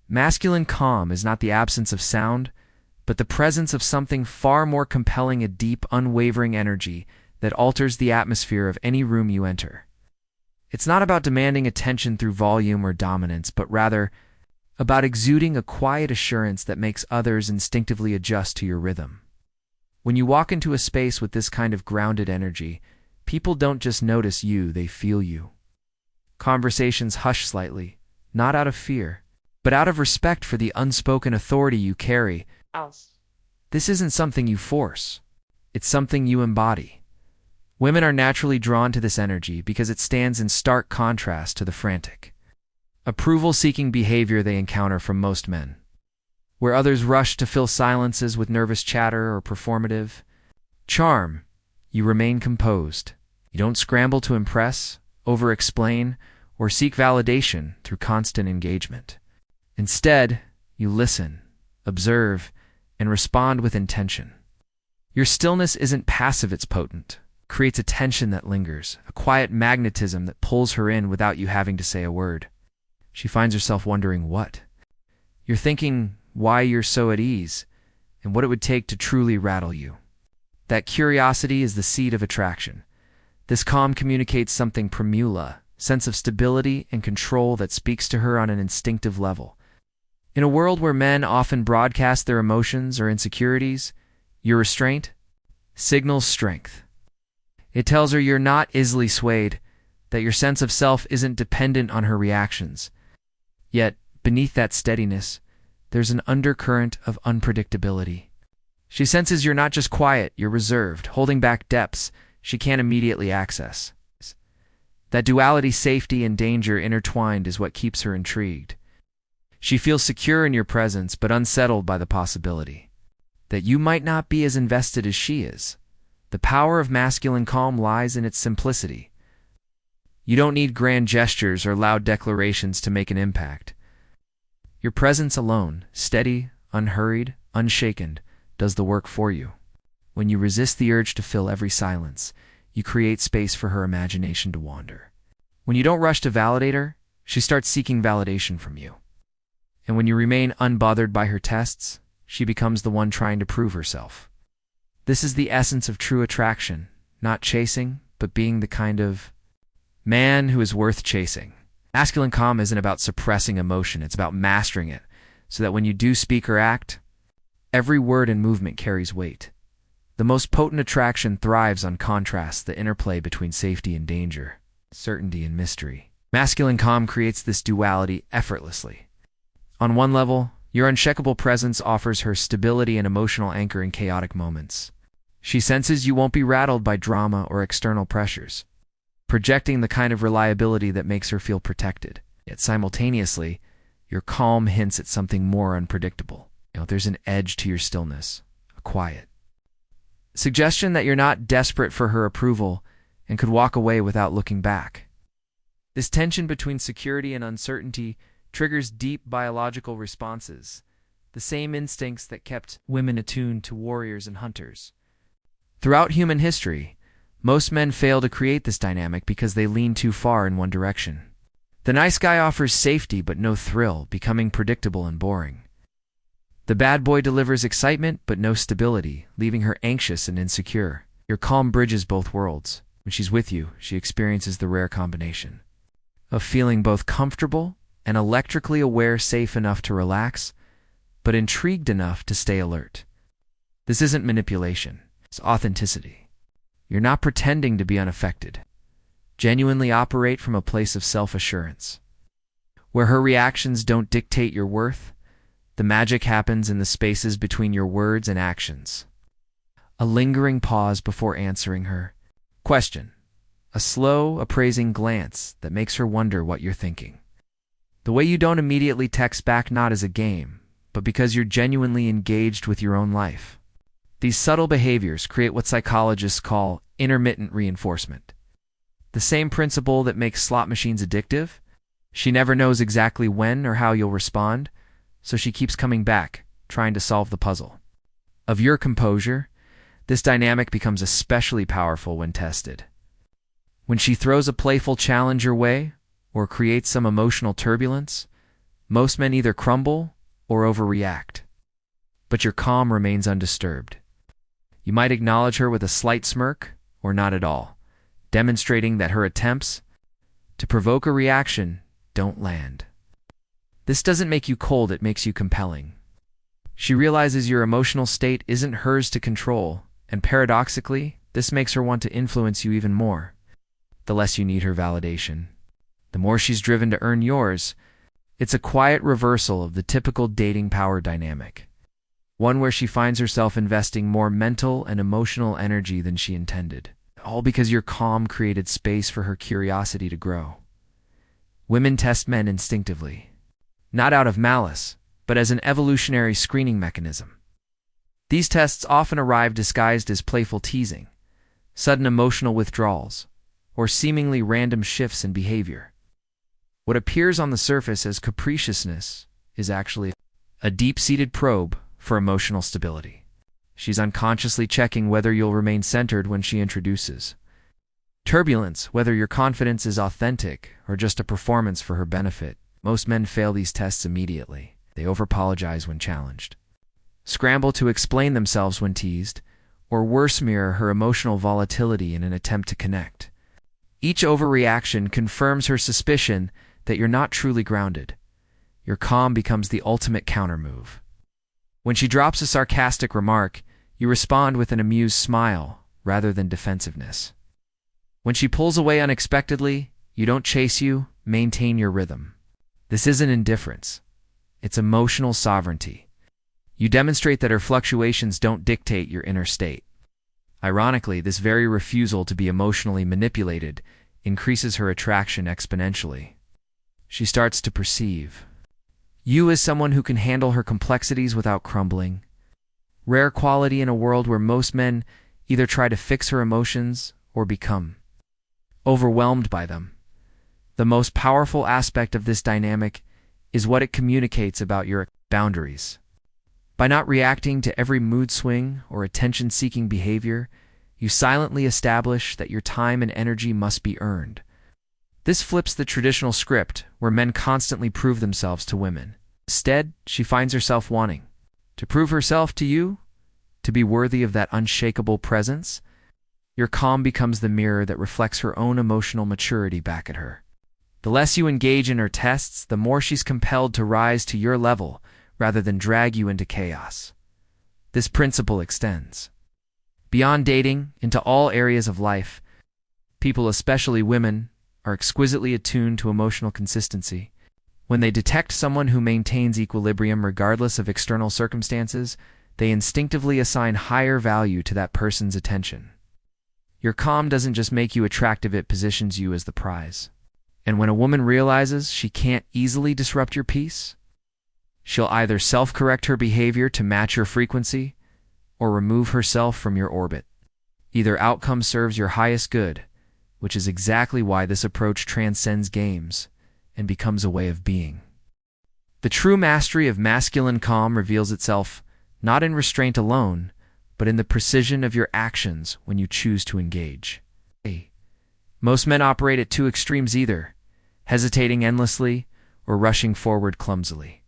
Masculine calm is not the absence of sound, but the presence of something far more compelling, a deep, unwavering energy that alters the atmosphere of any room you enter. It's not about demanding attention through volume or dominance, but rather about exuding a quiet assurance that makes others instinctively adjust to your rhythm. When you walk into a space with this kind of grounded energy, people don't just notice you, they feel you. Conversations hush slightly, not out of fear, but out of respect for the unspoken authority you carry. This isn't something you force. It's something you embody. Women are naturally drawn to this energy because it stands in stark contrast to the frantic, approval-seeking behavior they encounter from most men. Where others rush to fill silences with nervous chatter or performative charm, you remain composed. You don't scramble to impress, over-explain, or seek validation through constant engagement. Instead, you listen, observe, and respond with intention. Your stillness isn't passive, it's potent. It creates a tension that lingers, a quiet magnetism that pulls her in without you having to say a word. She finds herself wondering what. You're thinking why you're so at ease, and what it would take to truly rattle you. That curiosity is the seed of attraction. This calm communicates something primula, sense of stability and control that speaks to her on an instinctive level. In a world where men often broadcast their emotions or insecurities, your restraint signals strength. It tells her you're not easily swayed, that your sense of self isn't dependent on her reactions. Yet, beneath that steadiness, there's an undercurrent of unpredictability. She senses you're not just quiet, you're reserved, holding back depths she can't immediately access. That duality, safety and danger intertwined, is what keeps her intrigued. She feels secure in your presence, but unsettled by the possibility that you might not be as invested as she is. The power of masculine calm lies in its simplicity. You don't need grand gestures or loud declarations to make an impact. Your presence alone, steady, unhurried, unshaken, does the work for you. When you resist the urge to fill every silence, you create space for her imagination to wander. When you don't rush to validate her, she starts seeking validation from you. And when you remain unbothered by her tests, she becomes the one trying to prove herself. This is the essence of true attraction, not chasing, but being the kind of man who is worth chasing. Masculine calm isn't about suppressing emotion, it's about mastering it, so that when you do speak or act, every word and movement carries weight. The most potent attraction thrives on contrast, the interplay between safety and danger, certainty and mystery. Masculine calm creates this duality effortlessly. On one level, your unshakable presence offers her stability and emotional anchor in chaotic moments. She senses you won't be rattled by drama or external pressures, projecting the kind of reliability that makes her feel protected. Yet simultaneously, your calm hints at something more unpredictable. There's an edge to your stillness, a quiet suggestion that you're not desperate for her approval and could walk away without looking back. This tension between security and uncertainty triggers deep biological responses, the same instincts that kept women attuned to warriors and hunters. Throughout human history, most men fail to create this dynamic because they lean too far in one direction. The nice guy offers safety but no thrill, becoming predictable and boring. The bad boy delivers excitement but no stability, leaving her anxious and insecure. Your calm bridges both worlds. When she's with you, she experiences the rare combination of feeling both comfortable and electrically aware, safe enough to relax, but intrigued enough to stay alert. This isn't manipulation, it's authenticity. You're not pretending to be unaffected. Genuinely operate from a place of self-assurance. Where her reactions don't dictate your worth, the magic happens in the spaces between your words and actions. A lingering pause before answering her question. A slow, appraising glance that makes her wonder what you're thinking. The way you don't immediately text back, not as a game, but because you're genuinely engaged with your own life. These subtle behaviors create what psychologists call intermittent reinforcement. The same principle that makes slot machines addictive. She never knows exactly when or how you'll respond, so she keeps coming back, trying to solve the puzzle. Of your composure, this dynamic becomes especially powerful when tested. When she throws a playful challenge your way, or creates some emotional turbulence, Most men either crumble or overreact. But your calm remains undisturbed. You might acknowledge her with a slight smirk or not at all, demonstrating that her attempts to provoke a reaction don't land. This doesn't make you cold, it makes you compelling. She realizes your emotional state isn't hers to control, and paradoxically, this makes her want to influence you even more. The less you need her validation, the more she's driven to earn yours. It's a quiet reversal of the typical dating power dynamic, one where she finds herself investing more mental and emotional energy than she intended, all because your calm created space for her curiosity to grow. Women test men instinctively, not out of malice, but as an evolutionary screening mechanism. These tests often arrive disguised as playful teasing, sudden emotional withdrawals, or seemingly random shifts in behavior. What appears on the surface as capriciousness is actually a deep-seated probe for emotional stability. She's unconsciously checking whether you'll remain centered when she introduces turbulence, whether your confidence is authentic or just a performance for her benefit. Most men fail these tests immediately. They over-apologize when challenged, scramble to explain themselves when teased, or worse, mirror her emotional volatility in an attempt to connect. Each overreaction confirms her suspicion that you're not truly grounded. Your calm becomes the ultimate countermove. When she drops a sarcastic remark, you respond with an amused smile rather than defensiveness. When she pulls away unexpectedly, you don't chase, you maintain your rhythm. This isn't indifference. It's emotional sovereignty. You demonstrate that her fluctuations don't dictate your inner state. Ironically, this very refusal to be emotionally manipulated increases her attraction exponentially. She starts to perceive you as someone who can handle her complexities without crumbling. Rare quality in a world where most men either try to fix her emotions or become overwhelmed by them. The most powerful aspect of this dynamic is what it communicates about your boundaries. By not reacting to every mood swing or attention-seeking behavior, you silently establish that your time and energy must be earned. This flips the traditional script where men constantly prove themselves to women. Instead, she finds herself wanting to prove herself to you, to be worthy of that unshakable presence. Your calm becomes the mirror that reflects her own emotional maturity back at her. The less you engage in her tests, the more she's compelled to rise to your level rather than drag you into chaos. This principle extends beyond dating into all areas of life. People, especially women, are exquisitely attuned to emotional consistency. When they detect someone who maintains equilibrium regardless of external circumstances, they instinctively assign higher value to that person's attention. Your calm doesn't just make you attractive, it positions you as the prize. And when a woman realizes she can't easily disrupt your peace, she'll either self-correct her behavior to match your frequency or remove herself from your orbit. Either outcome serves your highest good, which is exactly why this approach transcends games and becomes a way of being. The true mastery of masculine calm reveals itself not in restraint alone, but in the precision of your actions when you choose to engage. Most men operate at two extremes, either hesitating endlessly or rushing forward clumsily.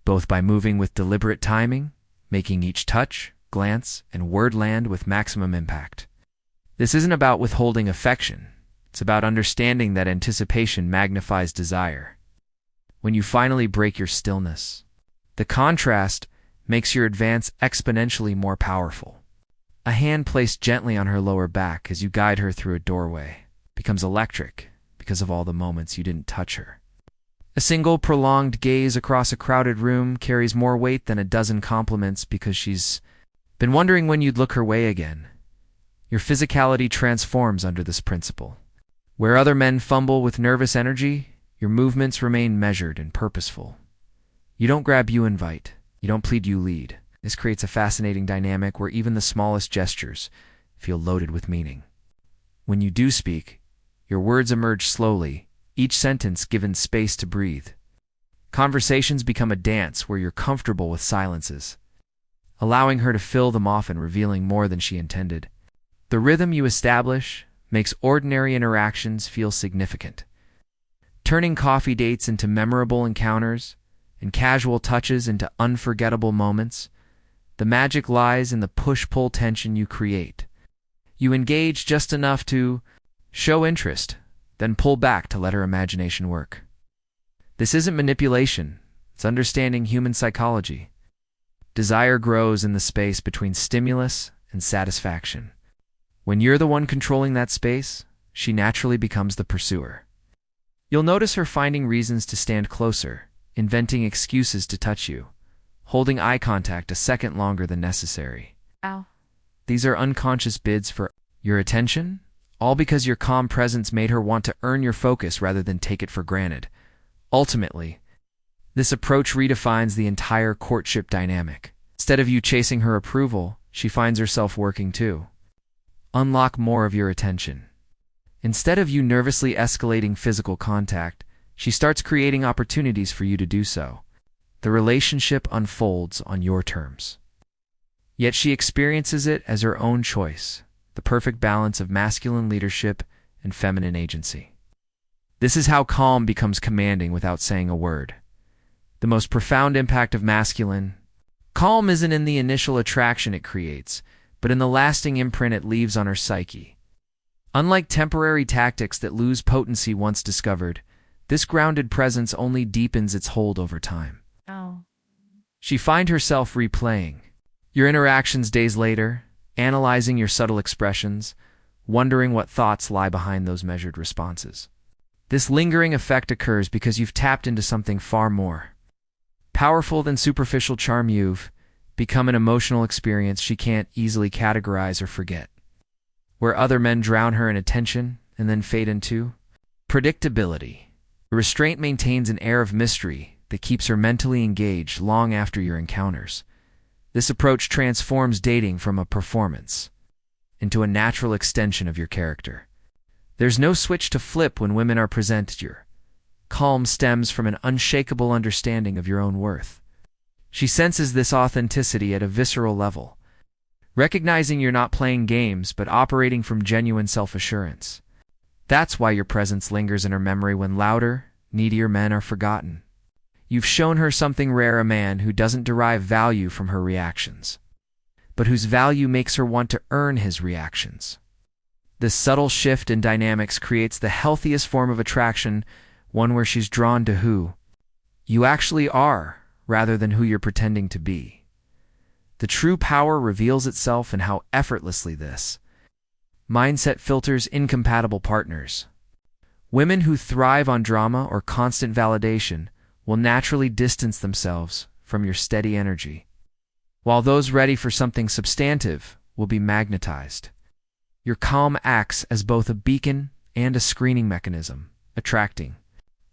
Both by moving with deliberate timing, making each touch, glance, and word land with maximum impact. This isn't about withholding affection. It's about understanding that anticipation magnifies desire. When you finally break your stillness, the contrast makes your advance exponentially more powerful. A hand placed gently on her lower back as you guide her through a doorway becomes electric because of all the moments you didn't touch her. A single prolonged gaze across a crowded room carries more weight than a dozen compliments because she's been wondering when you'd look her way again. Your physicality transforms under this principle. Where other men fumble with nervous energy, your movements remain measured and purposeful. You don't grab, you invite. You don't plead, you lead. This creates a fascinating dynamic where even the smallest gestures feel loaded with meaning. When you do speak, your words emerge slowly, each sentence given space to breathe. Conversations become a dance where you're comfortable with silences, allowing her to fill them, often revealing more than she intended. The rhythm you establish makes ordinary interactions feel significant. turning coffee dates into memorable encounters and casual touches into unforgettable moments. The magic lies in the push-pull tension you create. You engage just enough to show interest, then pull back to let her imagination work. This isn't manipulation, it's understanding human psychology. Desire grows in the space between stimulus and satisfaction. When you're the one controlling that space, she naturally becomes the pursuer. You'll notice her finding reasons to stand closer, inventing excuses to touch you, holding eye contact a second longer than necessary. Ow. These are unconscious bids for your attention, all because your calm presence made her want to earn your focus rather than take it for granted. Ultimately, this approach redefines the entire courtship dynamic. Instead of you chasing her approval, she finds herself working to unlock more of your attention. Instead of you nervously escalating physical contact, she starts creating opportunities for you to do so. The relationship unfolds on your terms. Yet she experiences it as her own choice, the perfect balance of masculine leadership and feminine agency. This is how calm becomes commanding without saying a word. The most profound impact of masculine calm isn't in the initial attraction it creates, but in the lasting imprint it leaves on her psyche. Unlike temporary tactics that lose potency once discovered, this grounded presence only deepens its hold over time. Oh. She finds herself replaying your interactions days later, analyzing your subtle expressions, wondering what thoughts lie behind those measured responses. This lingering effect occurs because you've tapped into something far more powerful than superficial charm. You've become an emotional experience she can't easily categorize or forget. Where other men drown her in attention and then fade into predictability, restraint maintains an air of mystery that keeps her mentally engaged long after your encounters. This approach transforms dating from a performance into a natural extension of your character. There's no switch to flip when women are presented. Your calm stems from an unshakable understanding of your own worth. She senses this authenticity at a visceral level, recognizing you're not playing games but operating from genuine self-assurance. That's why your presence lingers in her memory when louder, needier men are forgotten. You've shown her something rare, a man who doesn't derive value from her reactions, but whose value makes her want to earn his reactions. This subtle shift in dynamics creates the healthiest form of attraction, one where she's drawn to who you actually are rather than who you're pretending to be. The true power reveals itself in how effortlessly this mindset filters incompatible partners. Women who thrive on drama or constant validation will naturally distance themselves from your steady energy, while those ready for something substantive will be magnetized. Your calm acts as both a beacon and a screening mechanism, attracting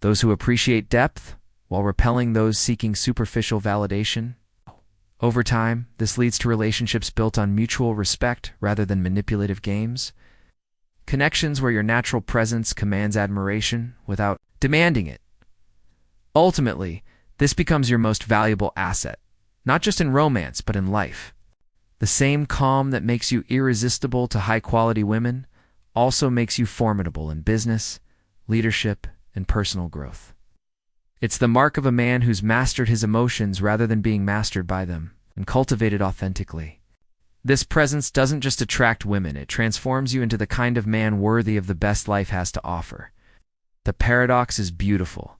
those who appreciate depth while repelling those seeking superficial validation. Over time, this leads to relationships built on mutual respect rather than manipulative games. Connections where your natural presence commands admiration without demanding it. Ultimately, this becomes your most valuable asset, not just in romance but in life. The same calm that makes you irresistible to high-quality women also makes you formidable in business, leadership, and personal growth. It's the mark of a man who's mastered his emotions rather than being mastered by them, and cultivated authentically. This presence doesn't just attract women, it transforms you into the kind of man worthy of the best life has to offer. The paradox is beautiful.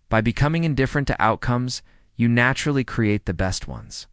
By becoming indifferent to outcomes, you naturally create the best ones.